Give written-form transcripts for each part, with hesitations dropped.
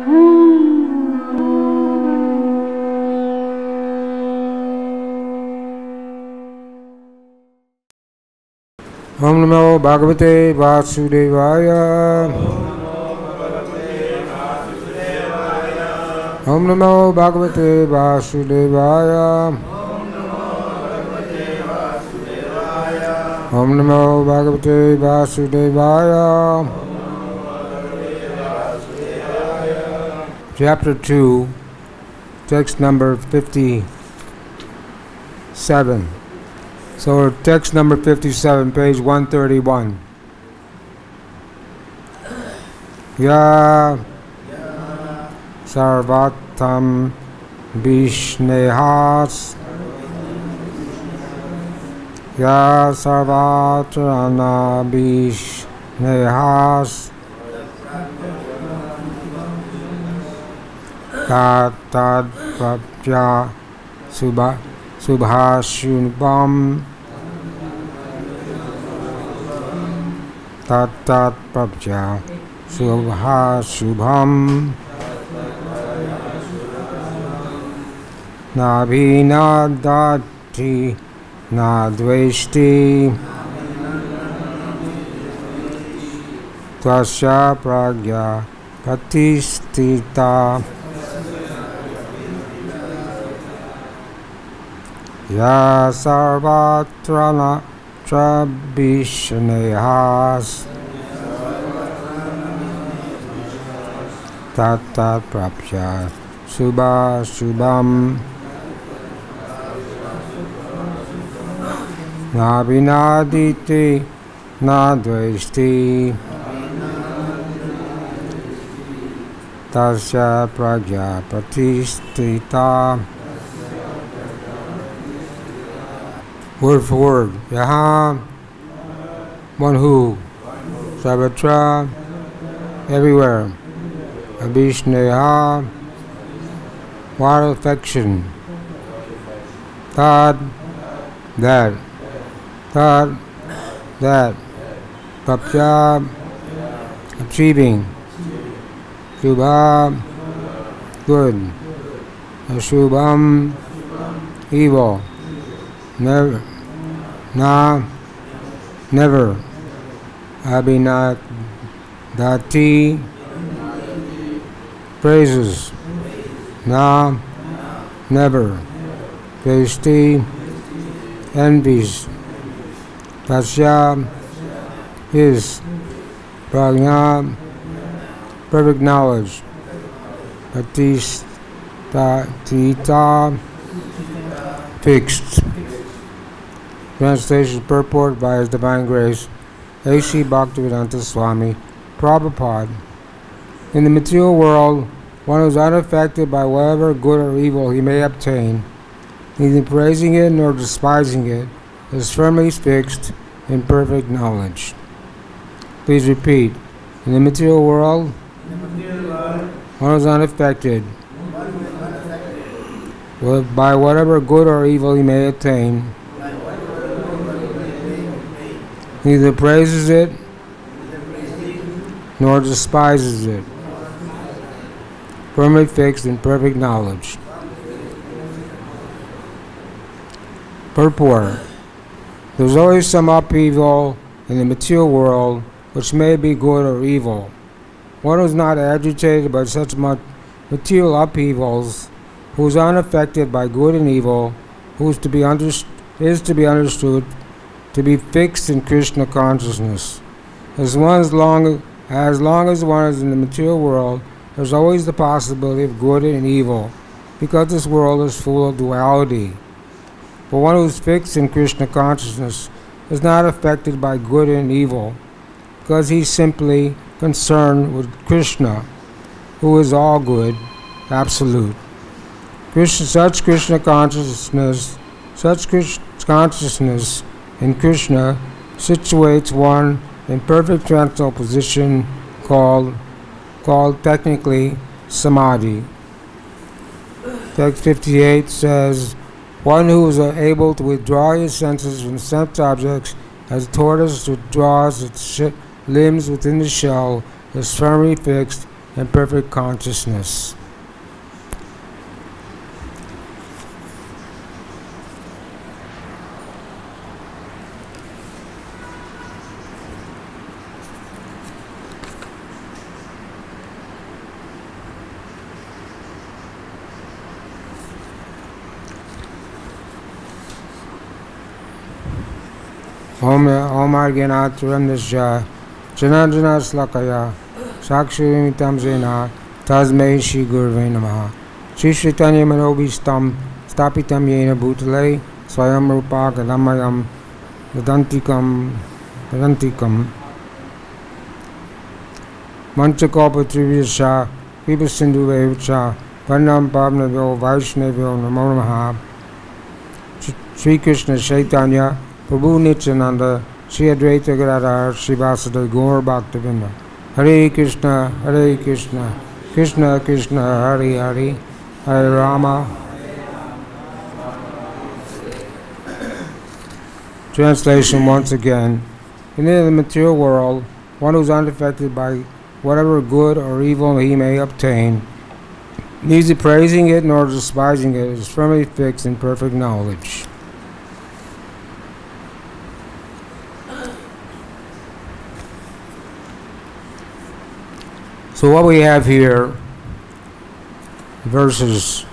Om Namo Bhagavate Vasudevaya. Om Namo Bhagavate Vasudevaya. Om Namo Bhagavate Vasudevaya. Chapter 2, text number 57. So text number 57, page 131. Ya sarvatam vishnehas. Ya sarvatrana vishnehas. Tatad prapya subhashubham. Tatad prapya subhashubham. Nabhinadati nadveshti. Tvasya pragya pratistita. Ya sarvatrana trabhishnehas. Tatat prapya subhashubham. Nabhinaditi nadveshti. Tasya pragya pratistita. Word for word. Yaha, one who. Sarvatra, everywhere. Abhishneha, wild affection. Tad, that. Tad, that. Prapya, achieving. Shubha, good. Ashubham, evil. Never, never. Abhinadati, praises. Never. Presti, envies. Tasya, his. Prajna, perfect knowledge. Pratistita, fixed. Translation purport by His Divine Grace, A.C. Bhaktivedanta Swami Prabhupada. In the material world, one is unaffected by whatever good or evil he may obtain, neither praising it nor despising it, is firmly fixed in perfect knowledge. Please repeat. In the material world, one is unaffected by whatever good or evil he may attain, neither praises it nor despises it, firmly fixed in perfect knowledge. Purport. There is always some upheaval in the material world which may be good or evil. One who is not agitated by such material upheavals, who is unaffected by good and evil, who is to be understood to be fixed in Krishna consciousness. As long as one is in the material world, there is always the possibility of good and evil, because this world is full of duality. But one who is fixed in Krishna consciousness is not affected by good and evil, because he is simply concerned with Krishna, who is all good, absolute. Such consciousness in Krishna situates one in perfect transitional position called technically samadhi. Text 58 says, one who is able to withdraw his senses from sense objects as a tortoise withdraws its limbs within the shell is firmly fixed and perfect consciousness. Om Arganatranasya Janandana Slakaya Sakshurimitam Zena Tasmei Shri Gurve Namaha Shri Chaitanya Manobhistam Stapitam Yena Bhutale Swayam Rupa Gadamayam Vedantikam Manchakopa Trivya Vipasindhu Vevacha Varnam Pavnavyo Vaishnavyo Namo Namaha Shri Krishna Chaitanya Prabhu Nityananda, Sri Advaita Gadadhar, Sri Vasudeva Gaur Bhaktivinoda. Hare Krishna, Krishna Krishna, Hare Hare, Hare Rama. Translation once again. In the material world, one who is unaffected by whatever good or evil he may obtain, neither praising it nor despising it, is firmly fixed in perfect knowledge. So what we have here, verses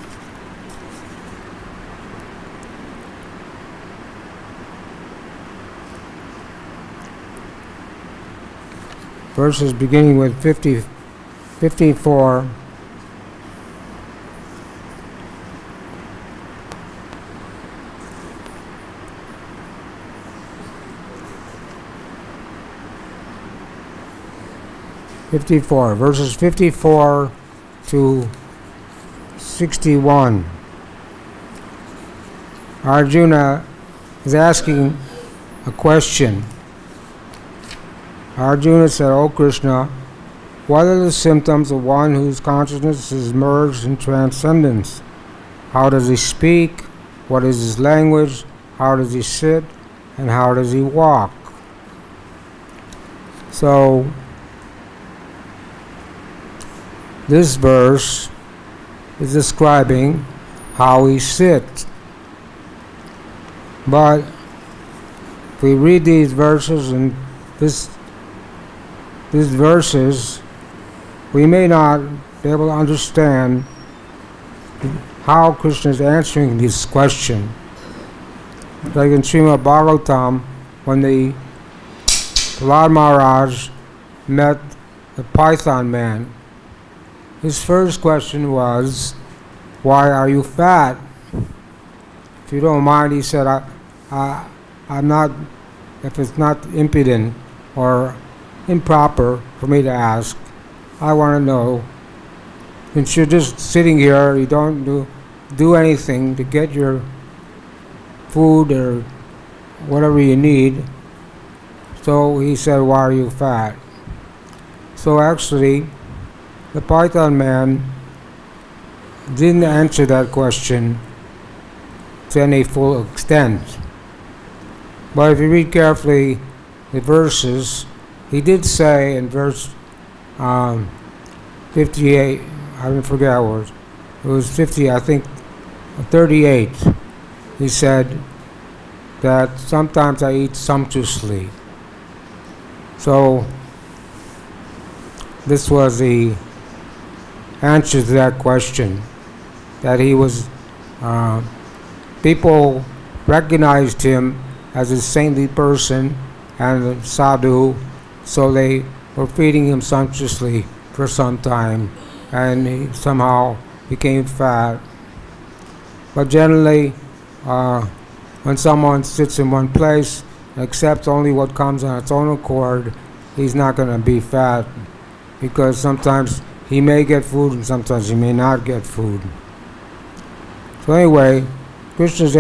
beginning with 54 verses 54 to 61. Arjuna is asking a question. Arjuna said, "O Krishna, what are the symptoms of one whose consciousness is merged in transcendence? How does he speak? What is his language? How does he sit? And how does he walk?" So, this verse is describing how he sits. But if we read these verses and these verses, we may not be able to understand how Krishna is answering this question. Like in Srimad Bhagavatam, when the Prahlad Maharaj met the Python man, his first question was, "Why are you fat?" If you don't mind, he said, I'm not, if it's not impudent or improper for me to ask, I want to know, since you're just sitting here, you don't do anything to get your food or whatever you need. So he said, "Why are you fat?" So actually, the Python man didn't answer that question to any full extent. But if you read carefully the verses, he did say in verse 58, I forget what it was 50, I think 38, he said that sometimes I eat sumptuously. So this was the answer to that question, that he was, people recognized him as a saintly person and a sadhu, so they were feeding him sumptuously for some time, and he somehow became fat. But generally, when someone sits in one place and accepts only what comes on its own accord, he's not going to be fat, because sometimes he may get food and sometimes he may not get food. So anyway, Krishna is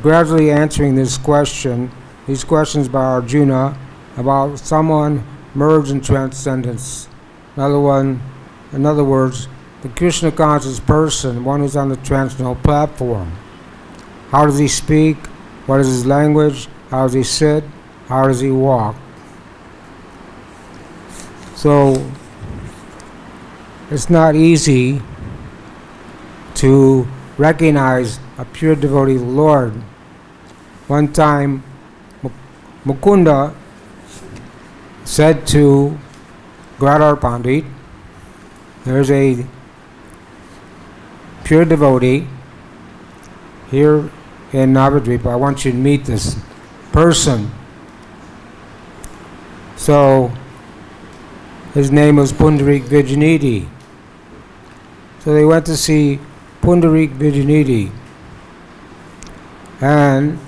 gradually answering these questions by Arjuna about someone merged in transcendence. In other words, the Krishna conscious person, one who's on the transcendental platform. How does he speak? What is his language? How does he sit? How does he walk? So, it's not easy to recognize a pure devotee of the Lord. One time, Mukunda said to Gradar Pandit, there's a pure devotee here in Navadvipa. I want you to meet this person. So his name was Pundarik Vijayanidhi. So they went to see Pundarik Vijayanidhi. And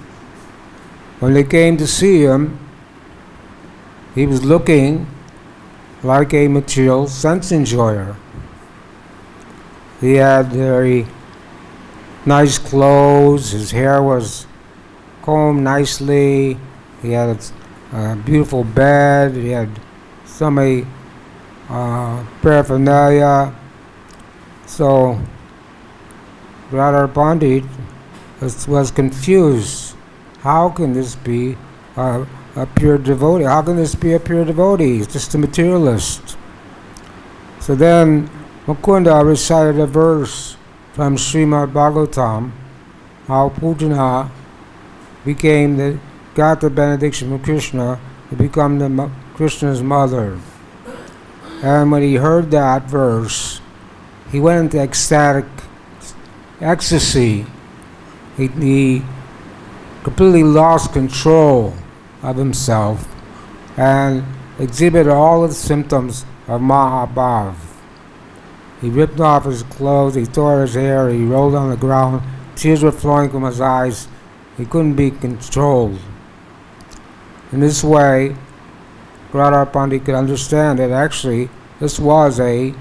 when they came to see him, he was looking like a material sense enjoyer. He had very nice clothes, his hair was combed nicely, he had a beautiful bed, he had so many paraphernalia. So Radha Pandit was confused. How can this be a pure devotee? How can this be a pure devotee? He's just a materialist. So then Mukunda recited a verse from Srimad Bhagavatam, how Pujana got the benediction from Krishna to become Krishna's mother. And when he heard that verse, he went into ecstatic ecstasy. He completely lost control of himself and exhibited all the symptoms of Mahabhav. He ripped off his clothes, he tore his hair, he rolled on the ground, tears were flowing from his eyes, he couldn't be controlled. In this way, Radha Pandit could understand that actually this was a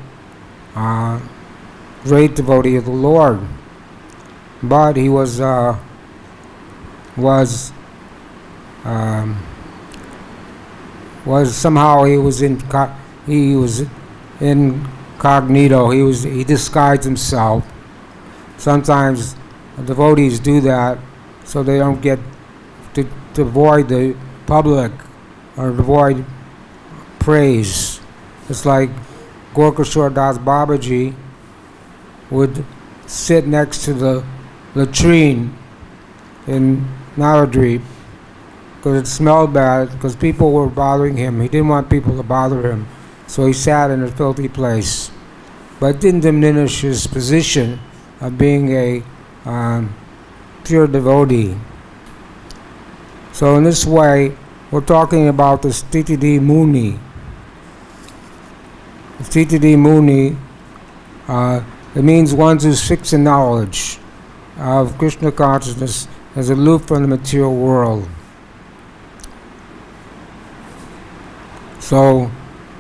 great devotee of the Lord, but he was somehow he was incognito. He disguised himself. Sometimes devotees do that so they don't get to avoid the public or avoid praise. It's like Gorkashore Das Babaji would sit next to the latrine in Navadvip because it smelled bad, because people were bothering him. He didn't want people to bother him, so he sat in a filthy place. But it didn't diminish his position of being a pure devotee. So in this way, we're talking about the Sthitidi Muni. The Sthitidi Muni, it means one who's fixed in knowledge of Krishna consciousness, as aloof from the material world. So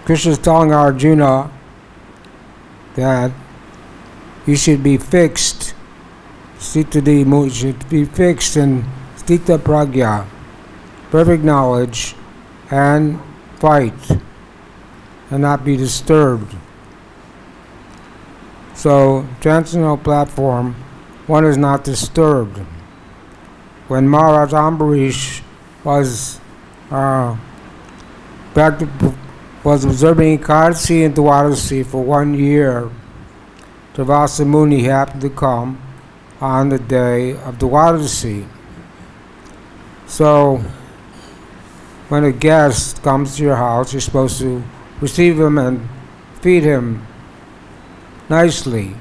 Krishna is telling Arjuna that you should be fixed, Sthitidi Muni, should be fixed in Sthita Pragya, perfect knowledge, and fight, and not be disturbed. So, transcendental platform, one is not disturbed. When Maharaj Ambarish was observing Ekadasi and Dwadasi for 1 year, Durvasa Muni happened to come on the day of Dwadasi. So, when a guest comes to your house, you're supposed to receive him and feed him nicely.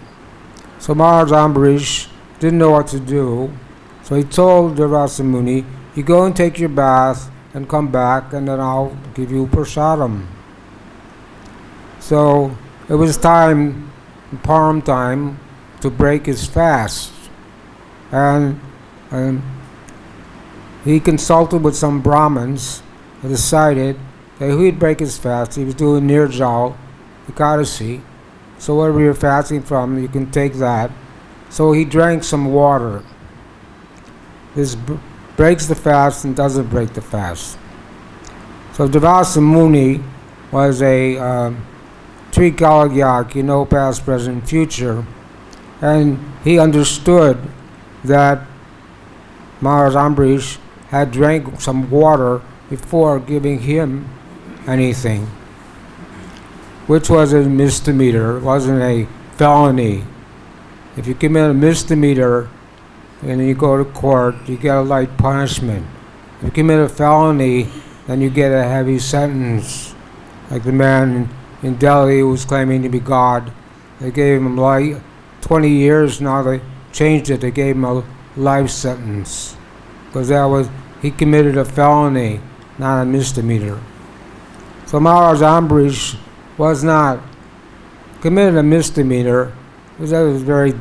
So Maharaj Ambarish didn't know what to do, so he told Durvasa Muni, you go and take your bath and come back, and then I'll give you prasadam. So it was time, Param time, to break his fast. And he consulted with some Brahmins and decided that he'd break his fast. He was doing Nirjal Ekadasi. So whatever you're fasting from, you can take that. So he drank some water. This breaks the fast and doesn't break the fast. So Durvasa Muni was a Trikalagyak, past, present, future. And he understood that Maharaj Ambarish had drank some water before giving him anything. which was a misdemeanor. It wasn't a felony. If you commit a misdemeanor and you go to court, you get a light punishment. If you commit a felony, then you get a heavy sentence. Like the man in Delhi who was claiming to be God. They gave him 20 years, now they changed it, they gave him a life sentence. Because he committed a felony, not a misdemeanor. So Maharaj Ambarish was not committed a misdemeanor. It was a very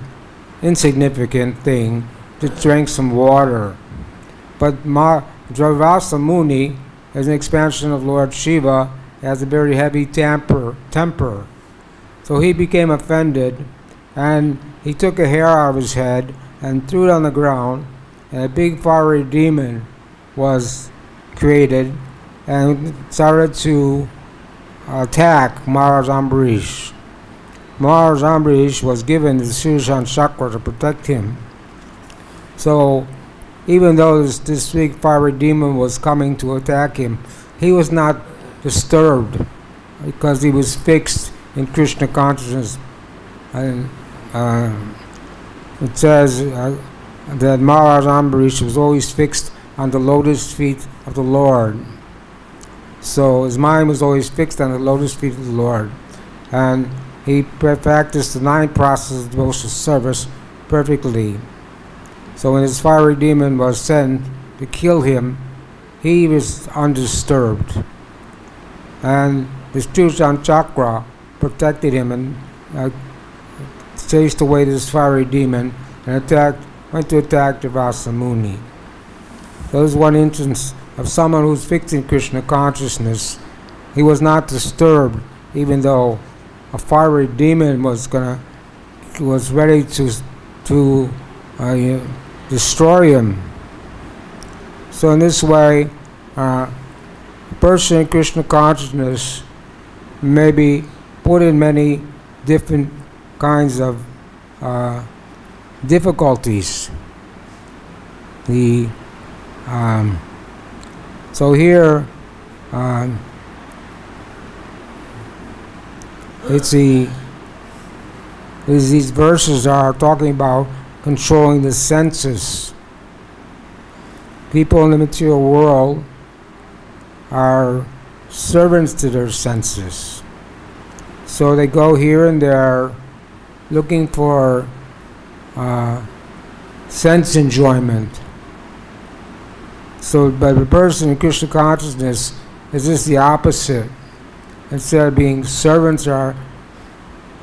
insignificant thing. Just drank some water. But Dravasa Muni, as an expansion of Lord Shiva, has a very heavy temper. So he became offended, and he took a hair out of his head and threw it on the ground, and a big fiery demon was created and started to attack Maharaj Ambarish. Maharaj Ambarish was given the Sudarshan Chakra to protect him. So even though this big fiery demon was coming to attack him, he was not disturbed because he was fixed in Krishna consciousness. And it says that Maharaj Ambarish was always fixed on the lotus feet of the Lord. So his mind was always fixed on the lotus feet of the Lord. And he practiced the 9 processes of devotional service perfectly. So when his fiery demon was sent to kill him, he was undisturbed. And the Sudarshan Chakra protected him and chased away this fiery demon and went to attack Dravasa Muni. There was one instance of someone who's fixed in Krishna consciousness. He was not disturbed, even though a fiery demon was ready to destroy him. So in this way, a person in Krishna consciousness may be put in many different kinds of difficulties. So here, these verses are talking about controlling the senses. People in the material world are servants to their senses. So they go here and there looking for sense enjoyment. So, but the person in Krishna consciousness is just the opposite. Instead of being servants or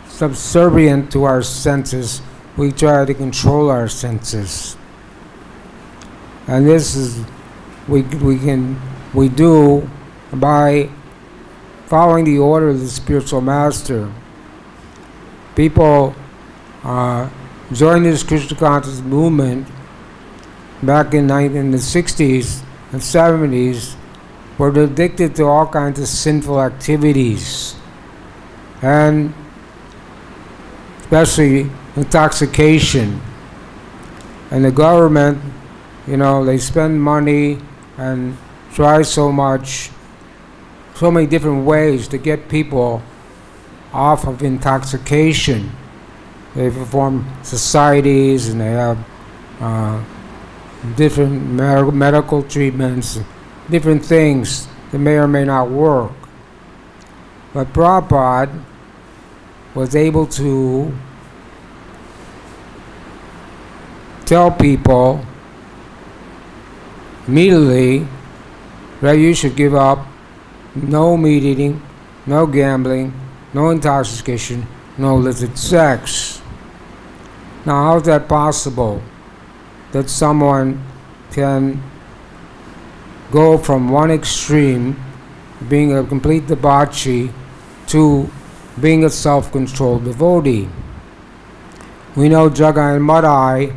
subservient to our senses, we try to control our senses. And this is we do by following the order of the spiritual master. People joined this Krishna conscious movement back in the 60s and 70s, were addicted to all kinds of sinful activities, and especially intoxication. And the government, they spend money and try so many different ways to get people off of intoxication. They form societies and they have different medical treatments, different things that may or may not work. But Prabhupada was able to tell people immediately that you should give up no meat eating, no gambling, no intoxication, no illicit sex. Now, how is that possible? That someone can go from one extreme, being a complete debauchee, to being a self-controlled devotee. We know Jagai and Madai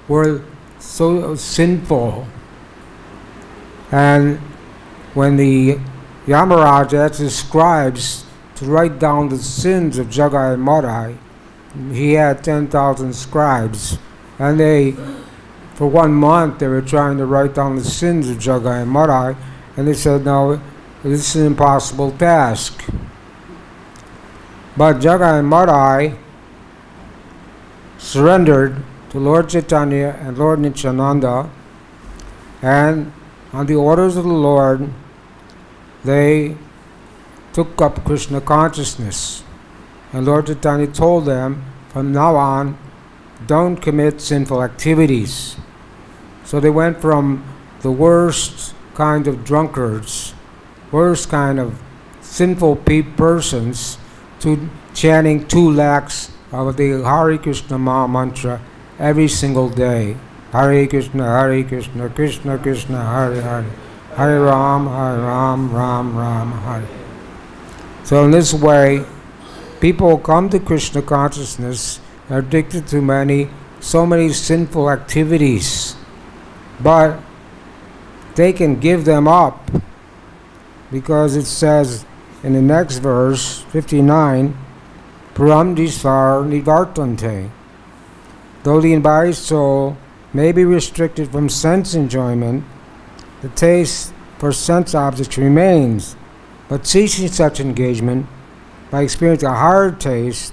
were so sinful, and when the Yamaraj asked his scribes to write down the sins of Jagai and Madai, he had 10,000 scribes, and for 1 month they were trying to write down the sins of Jagai and Madai, and they said, no, this is an impossible task. But Jagai and Madai surrendered to Lord Chaitanya and Lord Nityananda, and on the orders of the Lord, they took up Krishna consciousness. And Lord Chaitanya told them, from now on, don't commit sinful activities. So they went from the worst kind of drunkards, worst kind of sinful persons, to chanting 2 lakhs of the Hare Krishna Maha Mantra every single day. Hare Krishna, Krishna Krishna, Hare Hare, Hare Ram, Ram Ram, Hare. So in this way, people come to Krishna consciousness, are addicted to so many sinful activities, but they can give them up, because it says in the next verse, 59, Param Disvar Nivartante. Though the embodied soul may be restricted from sense enjoyment, the taste for sense objects remains, but ceasing such engagement, by experiencing a higher taste,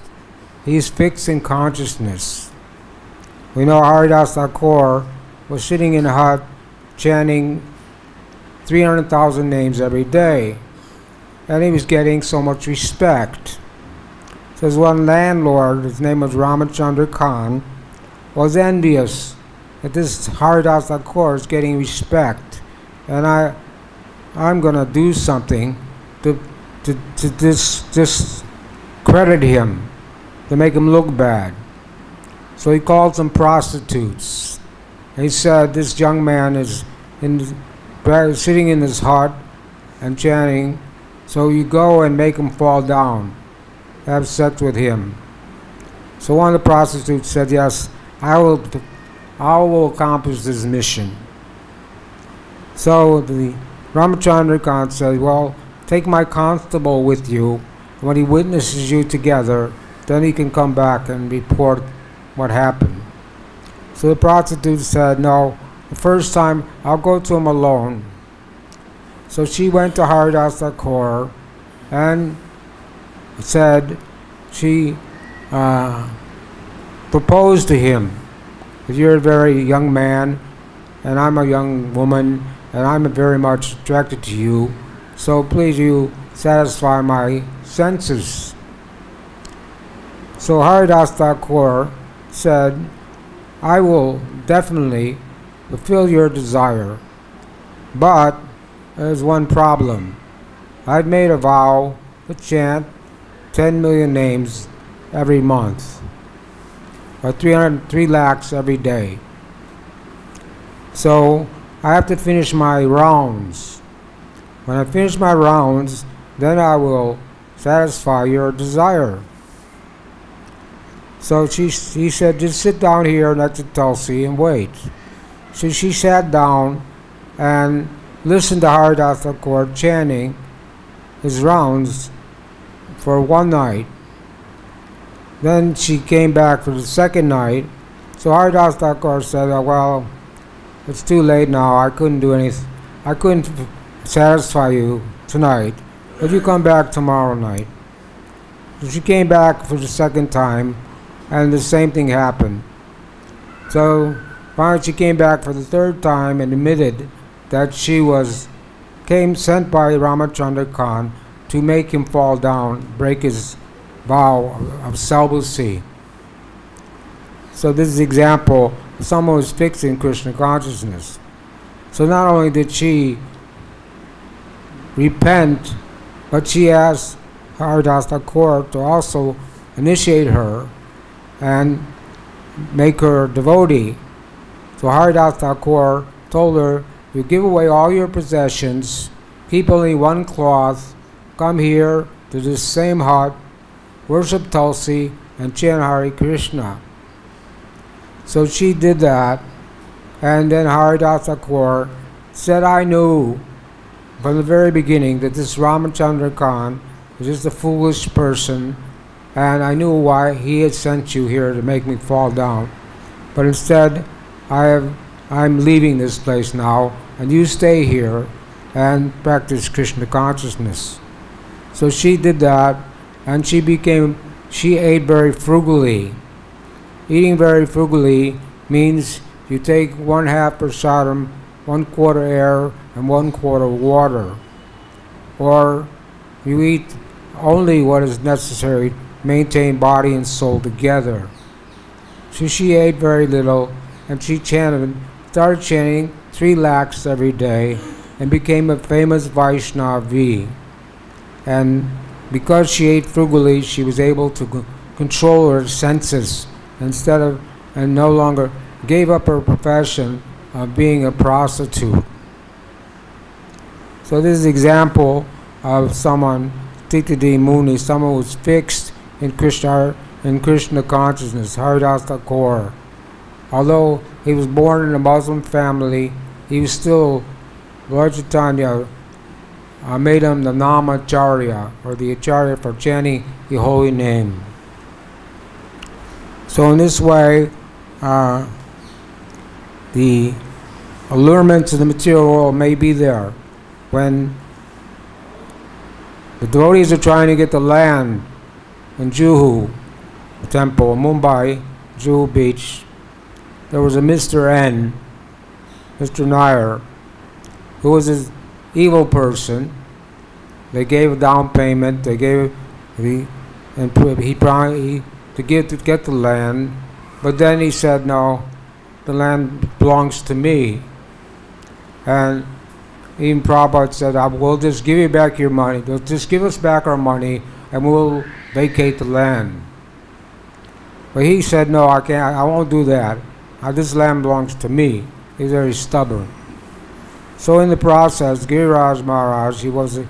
he is fixed in consciousness. We know Haridas Thakur was sitting in a hut chanting 300,000 names every day, and he was getting so much respect. So there's one landlord, his name was Ramachandra Khan, was envious that this Haridas Thakur is getting respect, and I'm going to do something to discredit him, to make him look bad. So he called some prostitutes. He said, this young man is sitting in his hut and chanting, so you go and make him fall down, have sex with him. So one of the prostitutes said, yes, I will accomplish this mission. So the Ramachandra Khan said, well, take my constable with you. When he witnesses you together, then he can come back and report what happened. So the prostitute said, no, the first time I'll go to him alone. So she went to Haridas Thakur and said she proposed to him, that you're a very young man and I'm a young woman and I'm very much attracted to you, so please you satisfy my senses. So Haridas Thakur said, I will definitely fulfill your desire, but there's one problem. I've made a vow to chant 10 million names every month, or 3 lakhs every day. So I have to finish my rounds. When I finish my rounds, then I will satisfy your desire. So he said, just sit down here next to Tulsi and wait. So she sat down and listened to Haridas Thakur chanting his rounds for one night. Then she came back for the second night. So Haridas Thakur said, oh, well, it's too late now. I couldn't do anything. I couldn't satisfy you tonight, but you come back tomorrow night. So she came back for the second time, and the same thing happened. So finally she came back for the third time and admitted that she came sent by Ramachandra Khan to make him fall down, break his vow of celibacy. So this is an example of someone who's fixed in Krishna consciousness. So not only did she repent, but she asked Haridas Thakur to also initiate her and make her a devotee. So Haridas Thakur told her, you give away all your possessions, keep only one cloth, come here to this same hut, worship Tulsi, and chant Hare Krishna. So she did that, and then Haridas Thakur said, I knew from the very beginning that this Ramachandra Khan was just a foolish person, and I knew why he had sent you here to make me fall down. But instead, I'm leaving this place now, and you stay here and practice Krishna consciousness. So she did that, and she ate very frugally. Eating very frugally means you take 1/2 prasadam, 1/4 air, and 1/4 water. Or you eat only what is necessary to maintain body and soul together. So she ate very little, and she started chanting 3 lakhs every day, and became a famous Vaishnavi. And because she ate frugally, she was able to control her senses and no longer gave up her profession of being a prostitute. So this is an example of someone, Titadi Muni, someone who's fixed in Krishna consciousness, Haridas Thakur. Although he was born in a Muslim family, he was still, Lord Chaitanya made him the Namacharya, or the Acharya for chanting the holy name. So in this way, the allurements of the material world may be there. When the devotees are trying to get the land in Juhu Temple, Mumbai, Juhu Beach, there was a Mr. N, Mr. Nair, who was an evil person. They gave a down payment. They gave to get the land, but then he said, "No, the land belongs to me." And even Prabhupada said, "We'll just give you back your money. Just give us back our money, and we'll vacate the land." But he said, "No, I can't. I won't do that. This land belongs to me." He's very stubborn. So in the process, Giriraj Maharaj, he was a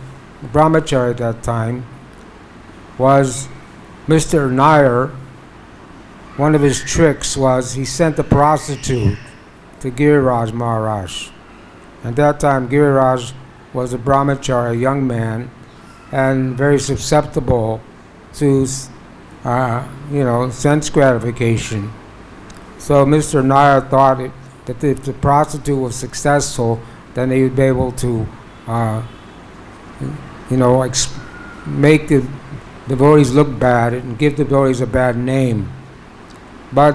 brahmachari at that time, was Mr. Nair. One of his tricks was he sent a prostitute to Giriraj Maharaj. At that time, Giriraj was a brahmachari, a young man, and very susceptible to, sense gratification. So Mr. Nair thought that if the prostitute was successful, then they would be able to, make the devotees look bad and give the devotees a bad name. But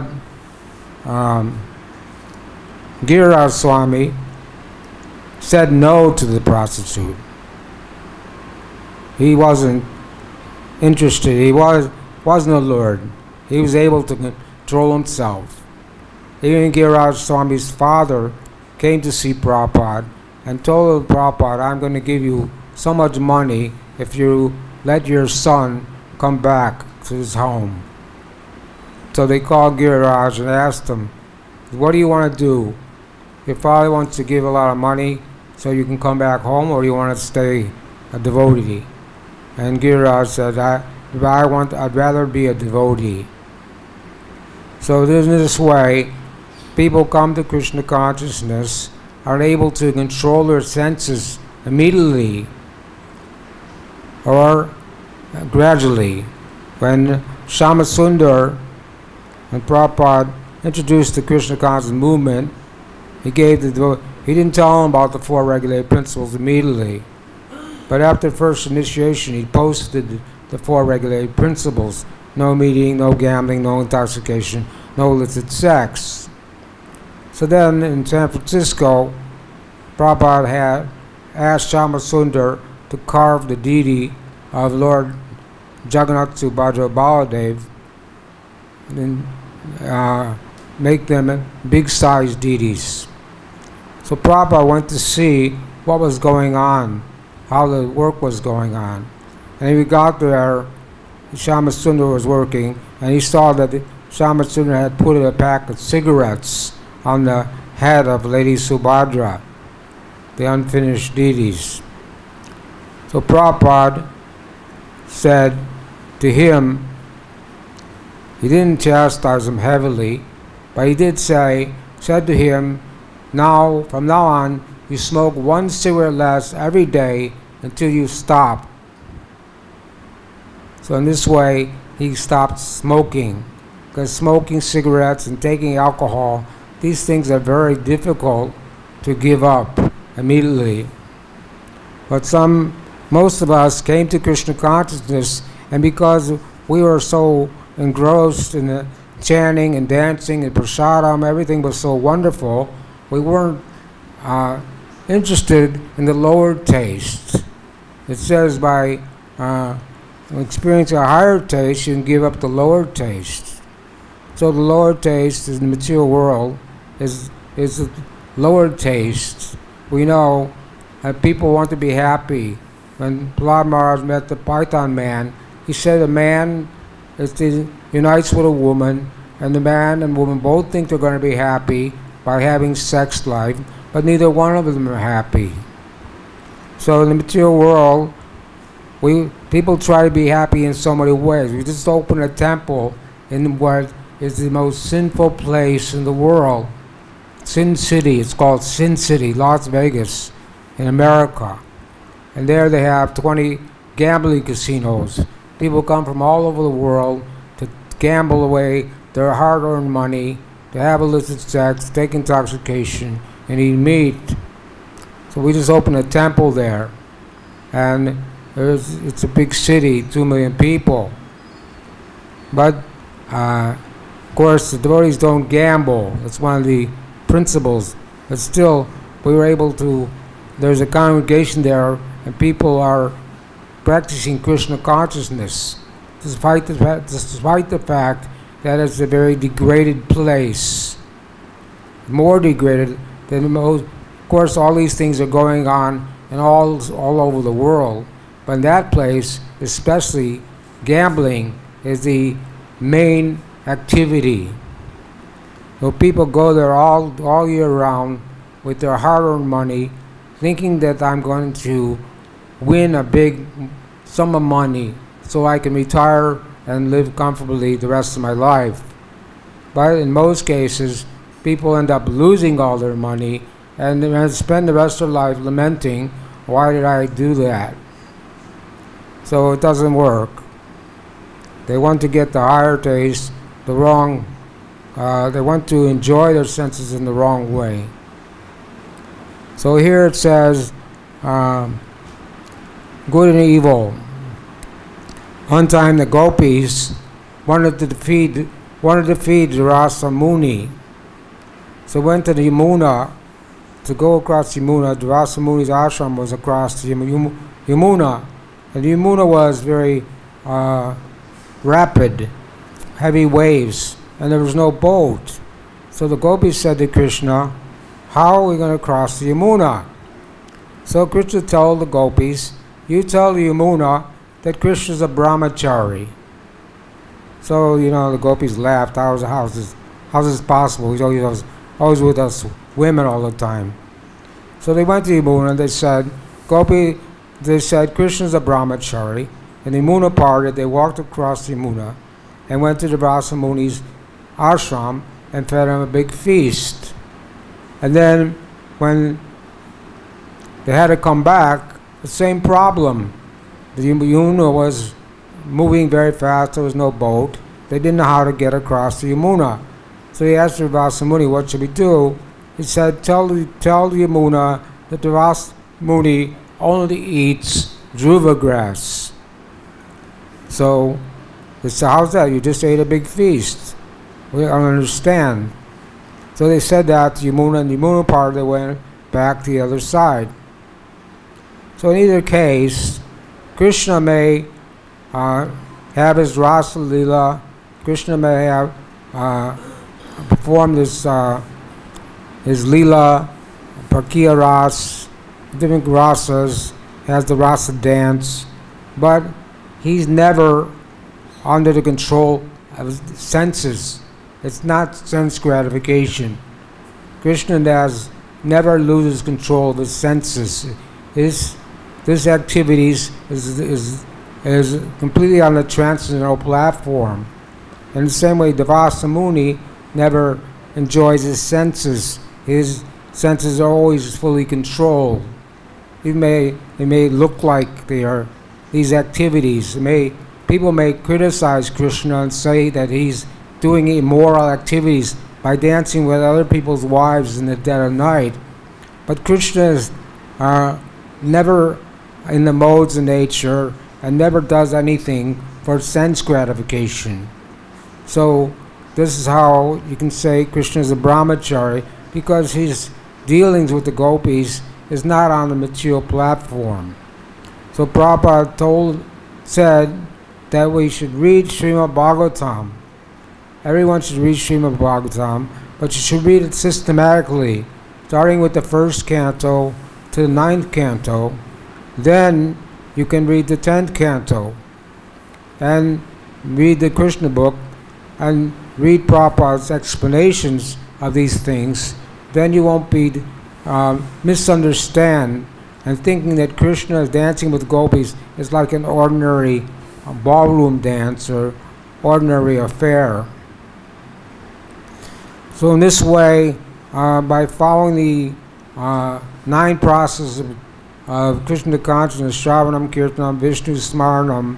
Giriraj Swami said no to the prostitute. He wasn't interested. He wasn't allured. He was able to control himself. Even Giriraj Swami's father came to see Prabhupada and told Prabhupada, "I'm going to give you so much money if you let your son come back to his home." So they called Giriraj and asked him, "What do you want to do? Your father wants to give a lot of money so you can come back home, or do you want to stay a devotee?" And Giriraj said, I'd rather be a devotee." So in this way, people come to Krishna consciousness, are able to control their senses immediately or gradually. When Shamasundar and Prabhupada introduced the Krishna consciousness movement, he didn't tell them about the 4 regulated principles immediately. But after first initiation, he posted the 4 regulated principles: no meeting, no gambling, no intoxication, no illicit sex. So then in San Francisco, Prabhupada had asked Shamasundar to carve the deity of Lord Jagannath Subhadra Baladev and make them big-sized deities. So Prabhupada went to see what was going on, how the work was going on. And when he got there, Shamasundar was working, and he saw that Shamasundar had put a pack of cigarettes on the head of Lady Subhadra, the unfinished deities. So Prabhupada said to him, he didn't chastise him heavily, but he did said to him, from now on, you smoke 1 cigarette less every day until you stop. So in this way, he stopped smoking, because smoking cigarettes and taking alcohol, these things are very difficult to give up immediately. But most of us came to Krishna consciousness And because we were so engrossed in the chanting and dancing and prasadam, everything was so wonderful, we weren't interested in the lower taste. It says by experiencing a higher taste, you can give up the lower taste. So the lower taste in the material world is a lower taste. We know that people want to be happy. When Prahlad Maharaj met the Python man, he said a man unites with a woman, and the man and woman both think they're going to be happy by having sex life, but neither one of them are happy. So in the material world, people try to be happy in so many ways. We just opened a temple in what is the most sinful place in the world. Sin City, it's called Sin City, Las Vegas, in America. And there they have 20 gambling casinos. People come from all over the world to gamble away their hard-earned money, to have illicit sex, take intoxication, and eat meat. So we just opened a temple there. And it's a big city, 2 million people. But, of course, the devotees don't gamble. That's one of the principles. But still, we were able to, there's a congregation there, and people are practicing Krishna consciousness, despite the fact that it's a very degraded place. More degraded than most. Of course, all these things are going on and all over the world. But in that place, especially, gambling is the main activity. So people go there all year round with their hard-earned money, thinking that I'm going to win a big sum of money so I can retire and live comfortably the rest of my life. But in most cases, people end up losing all their money and then spend the rest of their life lamenting, why did I do that? So it doesn't work. They want to get the higher taste, they want to enjoy their senses in the wrong way. So here it says, good and evil. One time the gopis wanted to defeat Rasa Muni. So went to the Yamuna to go across Yamuna. Rasa Muni's ashram was across the Yamuna. And the Yamuna was very rapid, heavy waves, and there was no boat. So the gopis said to Krishna, how are we going to cross the Yamuna? So Krishna told the gopis, you tell the Yamuna that Krishna is a brahmachari. So, the gopis laughed. How's this possible? He's always with us women all the time. So they went to Yamuna and they said Krishna is a brahmachari. And the Yamuna parted. They walked across the Yamuna and went to the Rasa Muni's ashram and fed him a big feast. And then when they had to come back, the same problem. The Yamuna was moving very fast. There was no boat. They didn't know how to get across the Yamuna. So he asked the Rasa Muni, what should we do? He said, tell the Yamuna that the Rasa Muni only eats dhruva grass. So they said, how's that? You just ate a big feast. We don't understand. So they said that to Yamuna, and the Yamuna part, they went back to the other side. So in either case, Krishna may have his Rasa Leela. Krishna may have performed his Leela, Parkiya Ras, different rasas, has the Rasa dance, but he's never under the control of his senses. It's not sense gratification. Krishna never loses control of his senses. This activities is completely on the transcendental platform. In the same way, Rasa Muni never enjoys his senses. His senses are always fully controlled. It may look like they are these activities. People may criticize Krishna and say that he's doing immoral activities by dancing with other people's wives in the dead of night. But Krishna is never in the modes of nature and never does anything for sense gratification. So this is how you can say Krishna is a brahmachari, because his dealings with the gopis is not on the material platform. So Prabhupada said that we should read Srimad Bhagavatam. Everyone should read Srimad Bhagavatam, but you should read it systematically, starting with the first canto to the 9th canto. Then you can read the 10th canto and read the Krishna book and read Prabhupada's explanations of these things. Then you won't be misunderstand and thinking that Krishna is dancing with gopis is like an ordinary ballroom dance or ordinary affair. So in this way, by following the 9 processes of Krishna consciousness, Shravanam, Kirtanam, Vishnu Smaranam,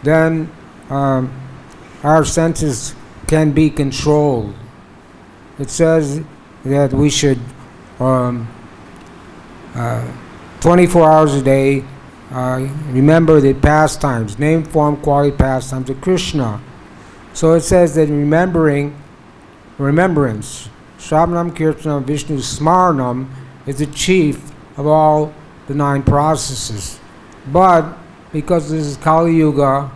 then our senses can be controlled. It says that we should 24 hours a day remember the pastimes, name, form, quality pastimes of Krishna. So it says that remembrance, Shravanam, Kirtanam, Vishnu Smaranam, is the chief of all the 9 processes. But because this is Kali Yuga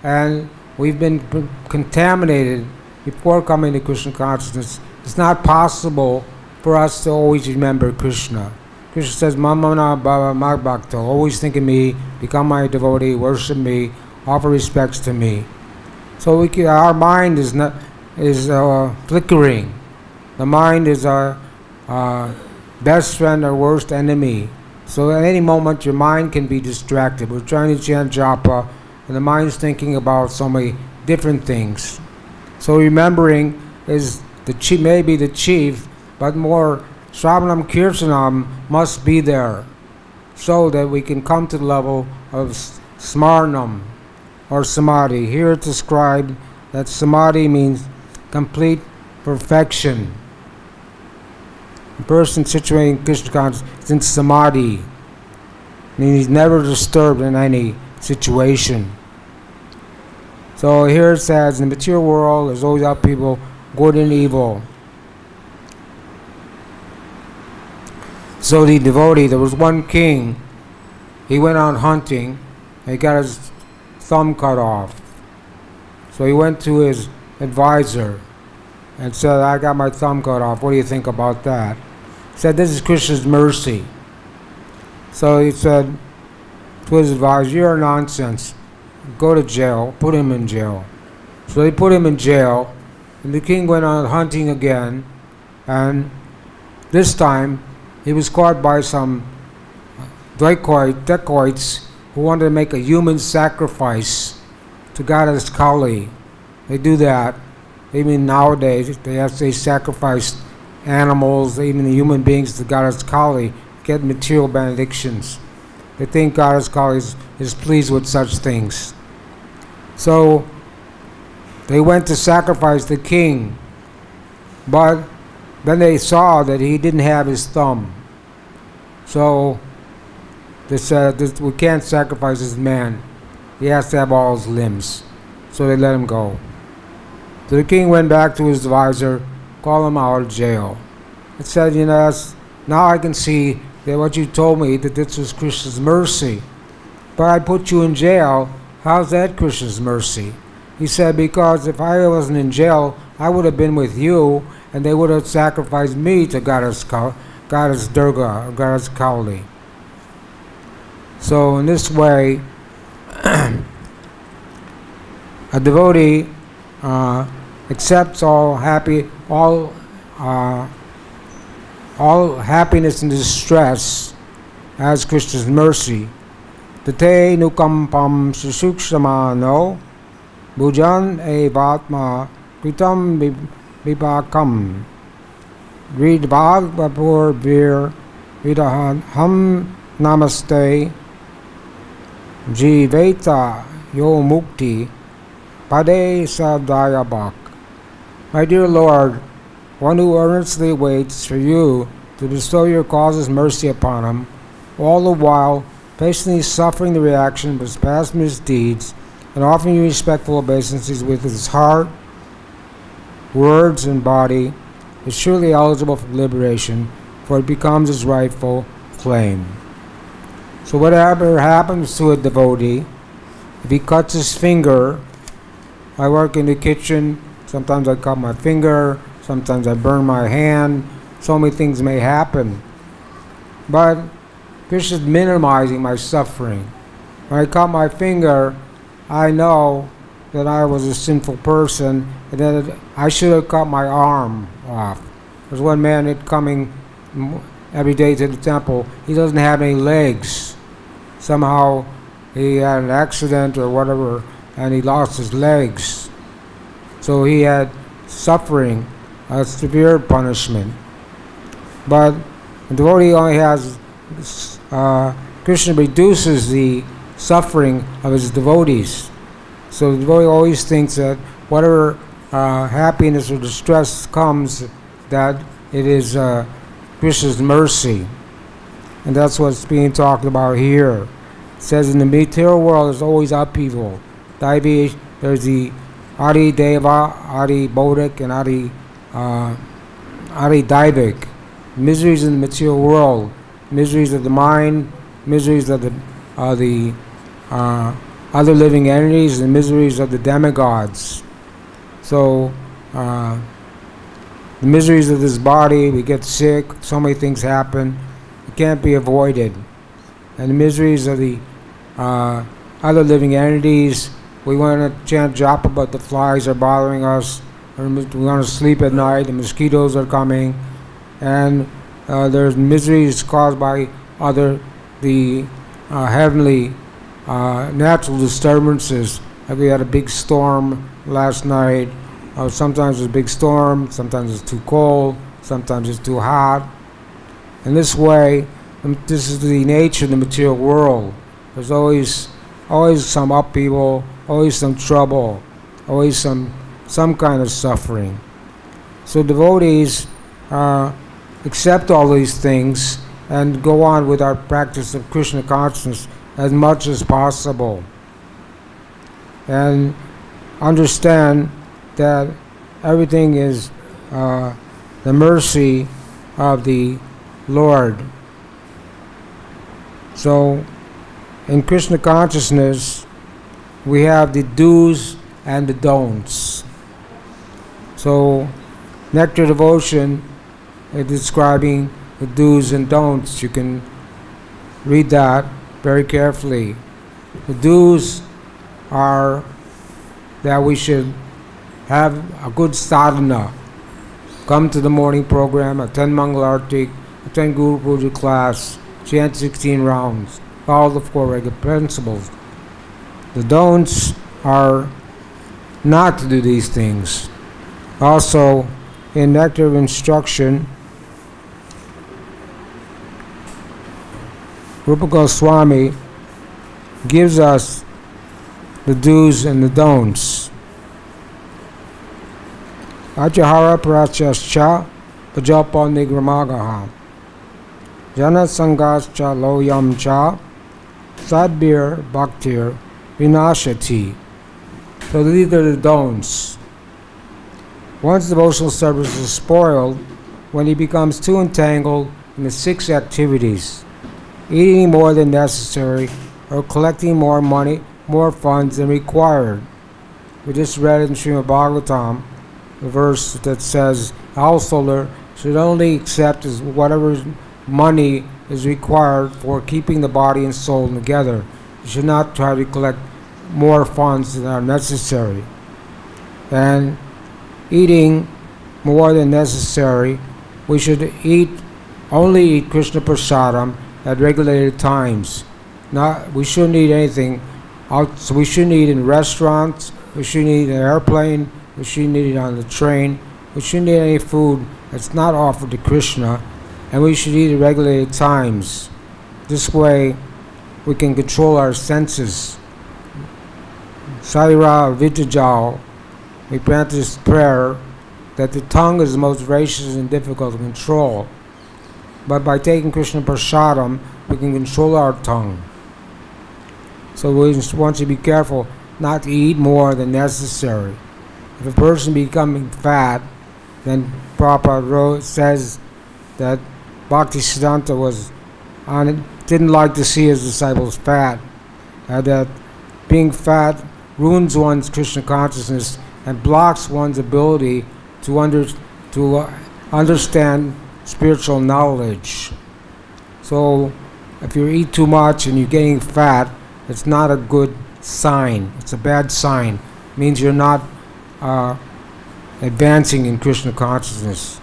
and we've been contaminated before coming to Krishna consciousness, it's not possible for us to always remember Krishna. Krishna says, Mamana Bhava Magbhakta, always think of me, become my devotee, worship me, offer respects to me. So our mind is flickering. The mind is our best friend or worst enemy. So at any moment your mind can be distracted. We're trying to chant japa and the mind's thinking about so many different things. So remembering is maybe the chief, but more Shravanam Kirtanam must be there so that we can come to the level of Smaranam or Samadhi. Here it's described that Samadhi means complete perfection. A person situated in Krishna consciousness is in Samadhi, meaning he's never disturbed in any situation. So here it says, in the material world, there's always upheaval, good and evil. So the devotee, there was one king, he went out hunting, and he got his thumb cut off. So he went to his advisor and said, I got my thumb cut off, what do you think about that? He said, this is Krishna's mercy. So he said to his advisor, you're nonsense, go to jail, put him in jail. So they put him in jail, and the king went on hunting again, and this time he was caught by some dacoits who wanted to make a human sacrifice to Goddess Kali. They do that. Even nowadays, they sacrifice animals, even human beings, to Goddess Kali, get material benedictions. They think Goddess Kali is pleased with such things. So they went to sacrifice the king, but then they saw that he didn't have his thumb. So they said, we can't sacrifice this man. He has to have all his limbs. So they let him go. So the king went back to his advisor, called him out of jail. It said, now I can see that what you told me, that this was Krishna's mercy. But I put you in jail. How's that Krishna's mercy? He said, because if I wasn't in jail, I would have been with you, and they would have sacrificed me to Goddess Durga, or Goddess Kali. So in this way, a devotee accepts all happiness and distress as Krishna's mercy. Tate nukampam susukshamano bhujan evatma kritam vipakam read Bhagavad Vir Vidahan Ham Namaste Jiveta Yo Mukti Pade Sadayabak. My dear Lord, one who earnestly waits for you to bestow your causeless mercy upon him, all the while patiently suffering the reaction of his past misdeeds, and offering respectful obeisances with his heart, words, and body, is surely eligible for liberation, for it becomes his rightful claim. So whatever happens to a devotee, if he cuts his finger, I work in the kitchen, sometimes I cut my finger, sometimes I burn my hand, so many things may happen. But Krishna is minimizing my suffering. When I cut my finger, I know that I was a sinful person, and that I should have cut my arm off. There's one man that coming every day to the temple, he doesn't have any legs. Somehow he had an accident or whatever, and he lost his legs. So he had suffering, a severe punishment. But the devotee only has, Krishna reduces the suffering of his devotees. So the devotee always thinks that whatever happiness or distress comes, that it is Krishna's mercy. And that's what's being talked about here. It says in the material world there's always upheaval. There's the Adi Deva, Adi Bodhik, and Adi Daivik. Miseries in the material world, miseries of the mind, miseries of the other living entities, and miseries of the demigods. So the miseries of this body, we get sick, so many things happen, it can't be avoided. And the miseries of the other living entities, we want to chant japa, but the flies are bothering us, or we want to sleep at night, the mosquitoes are coming, and there's miseries caused by the heavenly natural disturbances. Like we had a big storm last night. Sometimes it's a big storm, sometimes it's too cold, sometimes it's too hot. In this way, this is the nature of the material world. There's always some upheaval, always some trouble, always some kind of suffering. So devotees accept all these things and go on with our practice of Krishna consciousness as much as possible. And understand that everything is the mercy of the Lord. So in Krishna consciousness, we have the do's and the don'ts. So Nectar Devotion is describing the do's and don'ts. You can read that very carefully. The do's are that we should have a good sadhana, come to the morning program, attend Mangalarti, attend Guru Puja class, chant 16 rounds, follow the 4 regular principles. The don'ts are not to do these things. Also, in Nectar of Instruction, Rupa Goswami gives us the do's and the don'ts. Ajahara prachascha pajapa nigramagaha jana sangascha loyam cha sadbir bhaktir vinashati. So these are the don'ts. One's devotional service is spoiled when he becomes too entangled in the 6 activities: eating more than necessary, or collecting more money, more funds than required. We just read in Srimad Bhagavatam the verse that says householder should only accept whatever money is required for keeping the body and soul together. You should not try to collect more funds than are necessary. And eating more than necessary, we should only eat Krishna Prasadam at regulated times. We shouldn't eat anything out, so we shouldn't eat in restaurants, we shouldn't eat in an airplane, we shouldn't eat it on the train, we shouldn't eat any food that's not offered to Krishna, and we should eat at regulated times. This way we can control our senses. Sarira Vitajal, we practice prayer that the tongue is the most voracious and difficult to control. But by taking Krishna Prasadam, we can control our tongue. So we want to be careful not to eat more than necessary. If a person becoming fat, then Prabhupada says that Bhaktisiddhanta didn't like to see his disciples fat, and that being fat ruins one's Krishna consciousness and blocks one's ability to understand spiritual knowledge. So if you eat too much and you're getting fat, it's not a good sign. It's a bad sign. It means you're not advancing in Krishna consciousness.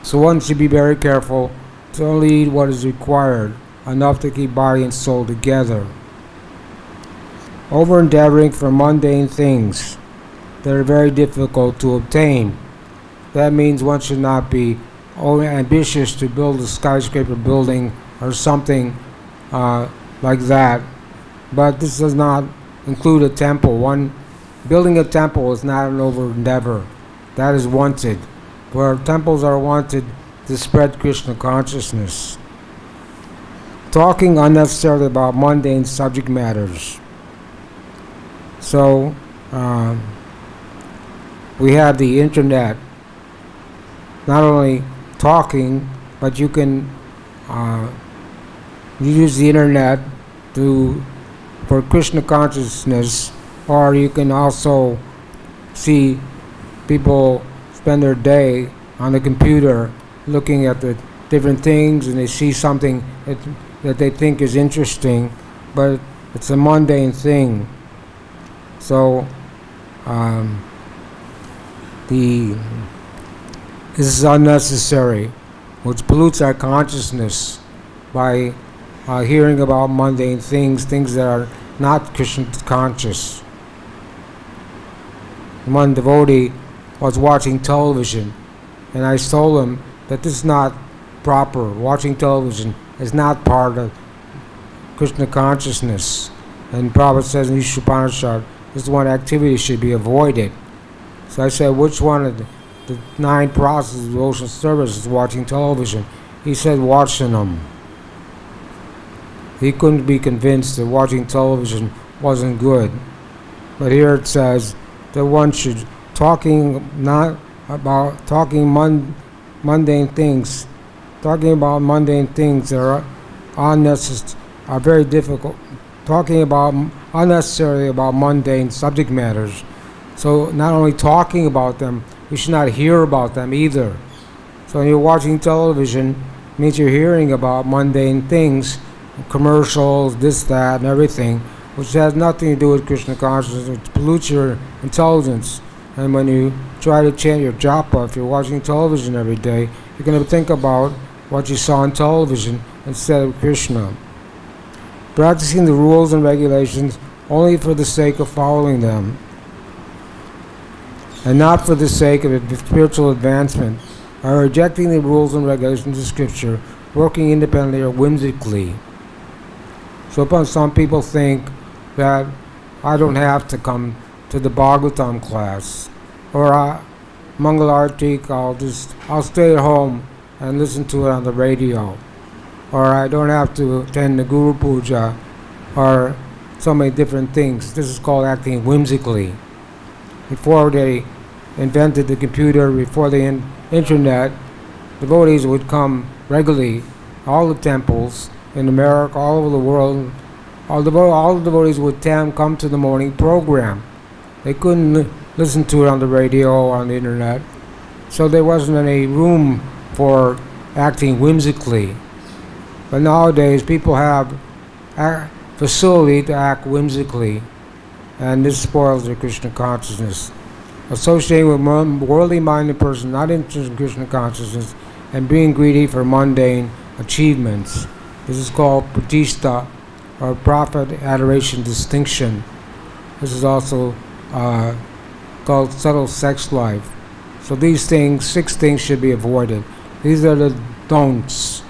So one should be very careful to only eat what is required, enough to keep body and soul together. Over-endeavoring for mundane things that are very difficult to obtain. That means one should not be ambitious to build a skyscraper building or something like that. But this does not include a temple. Building a temple is not an over-endeavor. That is wanted. Where temples are wanted to spread Krishna consciousness. Talking unnecessarily about mundane subject matters. So, we have the internet. Not only talking, but you can use the internet for Krishna consciousness, or you can also see people spend their day on the computer looking at the different things, and they see something that they think is interesting, but it's a mundane thing. So this is unnecessary, which pollutes our consciousness by hearing about mundane things that are not Krishna conscious. One devotee was watching television, and I told him that this is not proper. Watching television is not part of Krishna consciousness. And Prabhupada says in Isha Upanishad, this one activity should be avoided. So I said, which one of the 9 processes of devotional service is watching television? He said, watching them. He couldn't be convinced that watching television wasn't good. But here it says that one should talking mundane things that are unnecessary, are very difficult. Talking about unnecessarily about mundane subject matters. So not only talking about them, we should not hear about them either. So when you're watching television, it means you're hearing about mundane things, commercials, this, that, and everything, which has nothing to do with Krishna consciousness, which pollutes your intelligence. And when you try to chant your japa, if you're watching television every day, you're going to think about what you saw on television instead of Krishna. Practicing the rules and regulations only for the sake of following them, and not for the sake of spiritual advancement, or rejecting the rules and regulations of Scripture, working independently or whimsically. So some people think that I don't have to come to the Bhagavatam class, or Mangal Arati, I'll stay at home and listen to it on the radio, or I don't have to attend the Guru Puja, or so many different things. This is called acting whimsically. Before they invented the computer, before the internet, devotees would come regularly, all the temples in America, all over the world, all the devotees would come to the morning program. They couldn't listen to it on the radio or on the internet, so there wasn't any room for acting whimsically. But nowadays people have facility to act whimsically, and this spoils their Krishna consciousness. Associating with worldly minded person not interested in Krishna consciousness and being greedy for mundane achievements. This is called pratishta, or profit, adoration, distinction. This is also called subtle sex life. So these things, 6 things should be avoided. These are the don'ts.